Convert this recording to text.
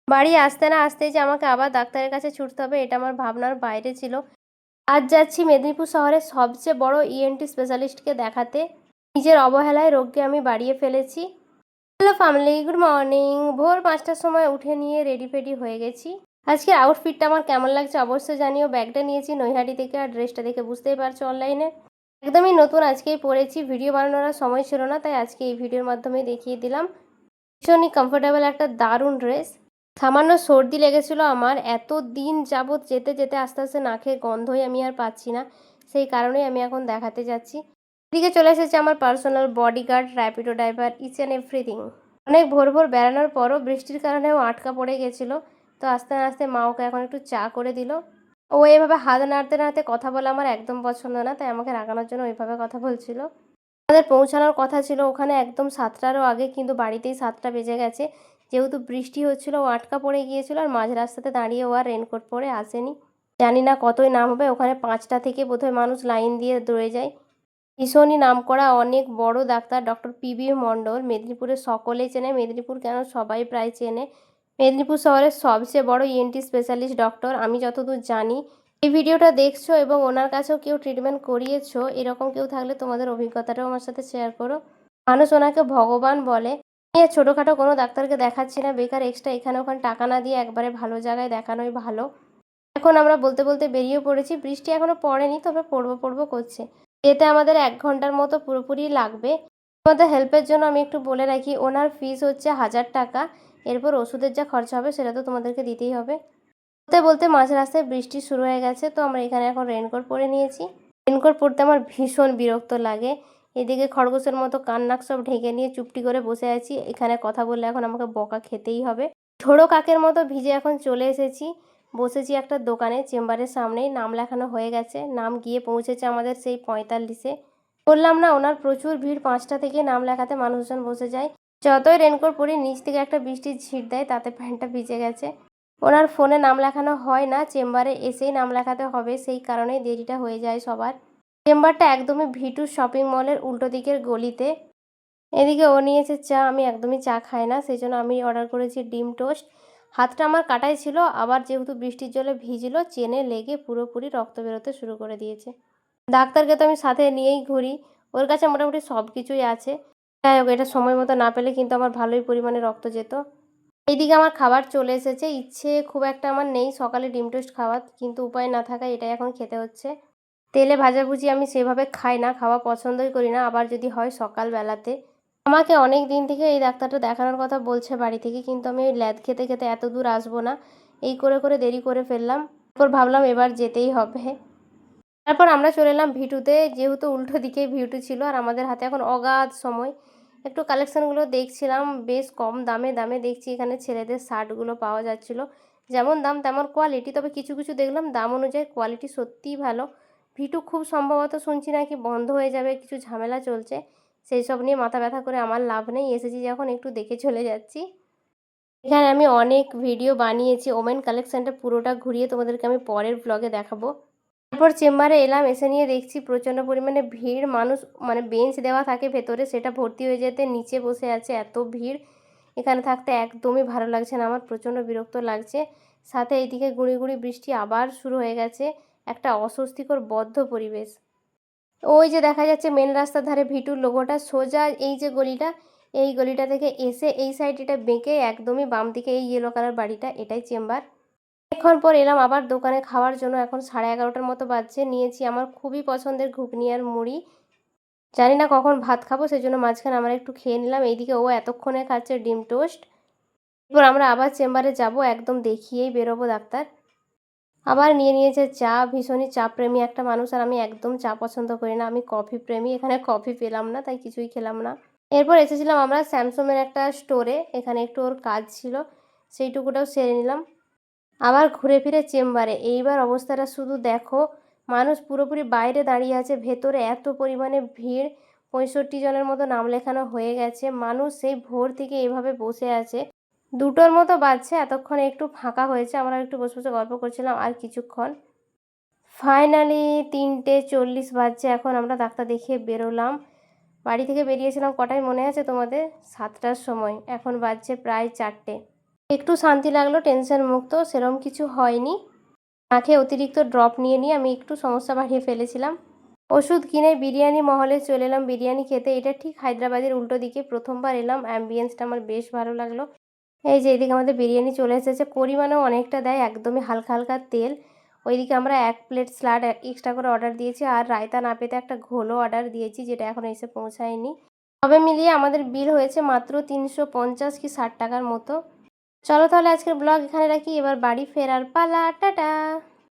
বাড়ি আসতে না আসতেই যে আমাকে আবার ডাক্তারের কাছে ছুটতে হবে এটা আমার ভাবনার বাইরে ছিল। আজ যাচ্ছি মেদিনীপুর শহরের সবচেয়ে বড় ইএনটি স্পেশালিস্টকে দেখাতে। নিজের অবহেলায় রোগকে আমি বাড়িয়ে ফেলেছি। Hello family, good morning. ভোর ৫টার সময় উঠে নিয়ে রেডি ফেডি হয়ে গেছি। আজকের আউটফিটটা আমার কেমন লাগছে অবশ্যই জানিও। ব্যাগটা নিয়েছি নৈহাটি থেকে, আর ড্রেসটা দেখে বুঝতেই পারছো অনলাইনে একদমই নতুন আজকেই পরেছি। ভিডিও বানানোর আর সময় ছিল না, তাই আজকে এই ভিডিওর মাধ্যমে দেখিয়ে দিলাম। ভীষণই কমফোর্টেবল একটা দারুণ ড্রেস। সামান্য সর্দি লেগেছিল আমার, এত দিন যাবৎ যেতে যেতে আস্তে আস্তে নাকের গন্ধই আমি আর পাচ্ছি না, সেই কারণেই আমি এখন দেখাতে যাচ্ছি। এদিকে চলে এসেছে আমার personal bodyguard, Rapido driver, each and everything. অনেক ভোর ভোর বেড়ানোর পরও বৃষ্টির কারণে ও আটকা পড়ে গেছিলো, তো আস্তে না আস্তে মা ওকে এখন একটু চা করে দিল। ও এভাবে হাত নাড়তে নাড়তে কথা বলা আমার একদম পছন্দ না, তাই আমাকে রাগানোর জন্য ওইভাবে কথা বলছিল। আমাদের পৌঁছানোর কথা ছিল ওখানে একদম 7টারও আগে, কিন্তু বাড়িতেই 7টা বেজে গেছে। যেহেতু বৃষ্টি হচ্ছিল ও আটকা পড়ে গিয়েছিল, আর মাঝ রাস্তাতে দাঁড়িয়ে ও আর রেনকোট পরে আসেনি। জানি না কতই নাম হবে, ওখানে 5টা থেকে বোধহয় মানুষ লাইন দিয়ে দৌড়ে যায়। ভীষণই নামকরা অনেক বড় ডাক্তার ডক্টর পিবি মণ্ডল, মেদিনীপুরের সকলেই চেনে। মেদিনীপুর কেন, সবাই প্রায় চেনে। মেদিনীপুর শহরের সবচেয়ে বড় ইএনটি স্পেশালিস্ট ডক্টর আমি যতদূর জানি। এই ভিডিওটা দেখছো এবং ওনার কাছেও কেউ ট্রিটমেন্ট করিয়েছো, এরকম কেউ থাকলে তোমাদের অভিজ্ঞতাটাও আমার সাথে শেয়ার করো। মানুষ ওনাকে ভগবান বলে। আমি আর ছোটোখাটো কোনো ডাক্তারকে দেখাচ্ছি না, বেকার এক্সট্রা এখানে ওখানে টাকা না দিয়ে একবারে ভালো জায়গায় দেখানোই ভালো। এখন আমরা বলতে বলতে বেরিয়ে পড়েছি। বৃষ্টি এখনো পড়েনি, তবে পড়বো পড়বো করছে। যেতে আমাদের 1 ঘন্টার মতো পুরোপুরি লাগবে। তোমাদের হেল্পের জন্য আমি একটু বলে রাখি, ওনার ফিস হচ্ছে 1000 টাকা। এরপর ওষুধের যা খরচা হবে সেটা তো তোমাদেরকে দিতেই হবে। বলতে বলতে মাঝ রাস্তায় বৃষ্টি শুরু হয়ে গেছে, তো আমরা এখানে এখন রেনকোট পরে নিয়েছি। রেনকোট পরতে আমার ভীষণ বিরক্ত লাগে। এদিকে খরগোশের মতো কান নাক সব ঢেকে নিয়ে চুপটি করে বসে আছি। এখানে কথা বললে এখন আমাকে বকা খেতেই হবে। ঝোড়ো কাকের মতো ভিজে এখন চলে এসেছি। বসেছি একটা দোকানে, চেম্বারের সামনেই। নাম লেখানো হয়ে গেছে, নাম গিয়ে পৌঁছেছে আমাদের সেই 45-এ। বললাম না ওনার প্রচুর ভিড়, 5টা থেকে নাম লেখাতে মানুষজন বসে যায়। যতই রেনকোট পরি নিচ থেকে একটা বৃষ্টির ঝিঁট দেয়, তাতে প্যান্টটা ভিজে গেছে। ওনার ফোনে নাম লেখানো হয় না, চেম্বারে এসেই নাম লেখাতে হবে, সেই কারণেই দেরিটা হয়ে যায় সবার। চেম্বারটা একদমই ভিটু শপিং মলের উল্টো দিকের গলিতে। এদিকে ও নিয়েছে চা, আমি একদমই চা খাই না, সেই জন্য আমি অর্ডার করেছি ডিম টোস্ট। হাতটা আমার কাটাই ছিল, আবার যেহেতু বৃষ্টির জলে ভিজলো, চেনে লেগে পুরোপুরি রক্ত বেরোতে শুরু করে দিয়েছে। ডাক্তারকে তো আমি সাথে নিয়েই ঘুরি, ওর কাছে মোটামুটি সব কিছুই আছে। যাই হোক, এটা সময় মতো না পেলে কিন্তু আমার ভালোই পরিমাণে রক্ত যেত। এইদিকে আমার খাবার চলে এসেছে। ইচ্ছে খুব একটা আমার নেই সকালে ডিম টোস্ট খাওয়ার, কিন্তু উপায় না থাকায় এটাই এখন খেতে হচ্ছে। তেলে ভাজাভুজি আমি সেভাবে খাই না, খাওয়া পছন্দই করি না, আবার যদি হয় সকালবেলাতে। আমাকে অনেক দিন থেকে এই ডাক্তারটা দেখানোর কথা বলছে বাড়ি থেকে, কিন্তু আমি ওই ল্যাদ খেতে খেতে এত দূর আসবো না, এই করে করে দেরি করে ফেললাম। তারপর ভাবলাম এবার যেতেই হবে। তারপর আমরা চলে এলাম ভিটুতে, যেহেতু উল্টো দিকে ভিটু ছিল, আর আমাদের হাতে এখন অগাধ সময়। একটু কালেকশানগুলো দেখছিলাম, বেশ কম দামে দামে দেখছি এখানে ছেলেদের শার্টগুলো পাওয়া যাচ্ছিল। যেমন দাম তেমন কোয়ালিটি, তবে কিছু কিছু দেখলাম দাম অনুযায়ী কোয়ালিটি সত্যিই ভালো। ভিটু খুব সম্ভবত শুনছি নাকি বন্ধ হয়ে যাবে, কিছু ঝামেলা চলছে। সেই সব নিয়ে মাথা ব্যথা করে আমার লাভ নেই, এসেছি যখন একটু দেখে চলে যাচ্ছি। এখানে আমি অনেক ভিডিও বানিয়েছি, ওমেন কালেকশানটা পুরোটা ঘুরিয়ে তোমাদেরকে আমি পরের ব্লগে দেখাবো। তারপর চেম্বারে এলাম, এসে নিয়ে দেখছি প্রচণ্ড পরিমাণে ভিড়। মানুষ মানে বেঞ্চ দেওয়া থাকে ভেতরে, সেটা ভর্তি হয়ে যেতে নিচে বসে আছে, এত ভিড়। এখানে থাকতে একদমই ভালো লাগছে না আমার, প্রচণ্ড বিরক্ত লাগছে। সাথে এইদিকে গুঁড়ি গুঁড়ি বৃষ্টি আবার শুরু হয়ে গেছে, একটা অস্বস্তিকর বদ্ধ পরিবেশ। ওই যে দেখা যাচ্ছে মেন রাস্তার ধারে ভিটুর লোগোটা, সোজা এই যে গলিটা, এই গলিটা থেকে এসে এই সাইড এটা বেঁকে একদমই বাম দিকে এই ইয়েলো কালার বাড়িটা, এটাই চেম্বার। অনেকক্ষণ পর এলাম আবার দোকানে খাওয়ার জন্য। এখন 11:30টার মতো বাজছে। নিয়েছি আমার খুবই পছন্দের ঘুগনি আর মুড়ি। জানি না কখন ভাত খাবো, সেই জন্য মাঝখানে আমরা একটু খেয়ে নিলাম। এইদিকে ও এতক্ষণে খাচ্ছে ডিম টোস্ট। এরপর আমরা আবার চেম্বারে যাব, একদম দেখিয়েই বেরোবো ডাক্তার। আবার নিয়ে নিয়েছে চা। ভীষণই চা প্রেমী একটা মানুষ, আর আমি একদম চা পছন্দ করি না, আমি কফি প্রেমী। এখানে কফি পেলাম না, তাই কিছুই খেলাম না। এরপর এসেছিলাম আমরা স্যামসংয়ের একটা স্টোরে, এখানে একটু ওর কাজ ছিল, সেইটুকুটাও সেরে নিলাম। আবার ঘুরে ফিরে চেম্বারে। এইবার অবস্থাটা শুধু দেখো, মানুষ পুরোপুরি বাইরে দাঁড়িয়ে আছে, ভেতরে এত পরিমাণে ভিড়। 65 জনের মতো নাম লেখানো হয়ে গেছে। মানুষ সেই ভোর থেকে এভাবে বসে আছে। 2টোর মতো বাজছে, এতক্ষণে একটু ফাঁকা হয়েছে, আমরা একটু বসে বসে গল্প করছিলাম আর কিছুক্ষণ। ফাইনালি 3:40 বাজছে, এখন আমরা ডাক্তার দেখিয়ে বেরোলাম। বাড়ি থেকে বেরিয়েছিলাম কটায় মনে আছে তোমাদের? 7টার সময়, এখন বাজছে প্রায় 4টে। একটু শান্তি লাগলো, টেনশন মুক্ত, সেরম কিছু হয়নি। না খেয়ে অতিরিক্ত ড্রপ নিয়ে আমি একটু সমস্যা বাড়িয়ে ফেলেছিলাম। ওষুধ কিনে বিরিয়ানি মহলে চলে এলাম বিরিয়ানি খেতে। এটা ঠিক হায়দ্রাবাদের উল্টো দিকে, প্রথমবার এলাম, অ্যাম্বিয়েন্সটা আমার বেশ ভালো লাগলো। এই যে এদিকে আমাদের বিরিয়ানি চলে এসেছে, পরিমাণেও অনেকটা দেয়, একদমই হালকা হালকা তেল। ওইদিকে আমরা 1 প্লেট স্যালাড এক্সট্রা করে অর্ডার দিয়েছি, আর রায়তা না পেতে একটা ঘোলও অর্ডার দিয়েছি, যেটা এখনও এসে পৌঁছায়নি। সবে মিলিয়ে আমাদের বিল হয়েছে মাত্র 350 কি 60 টাকার মতো। চলো তাহলে আজকের ব্লগ এখানে রাখি, এবার বাড়ি ফেরার পালা, টাটা।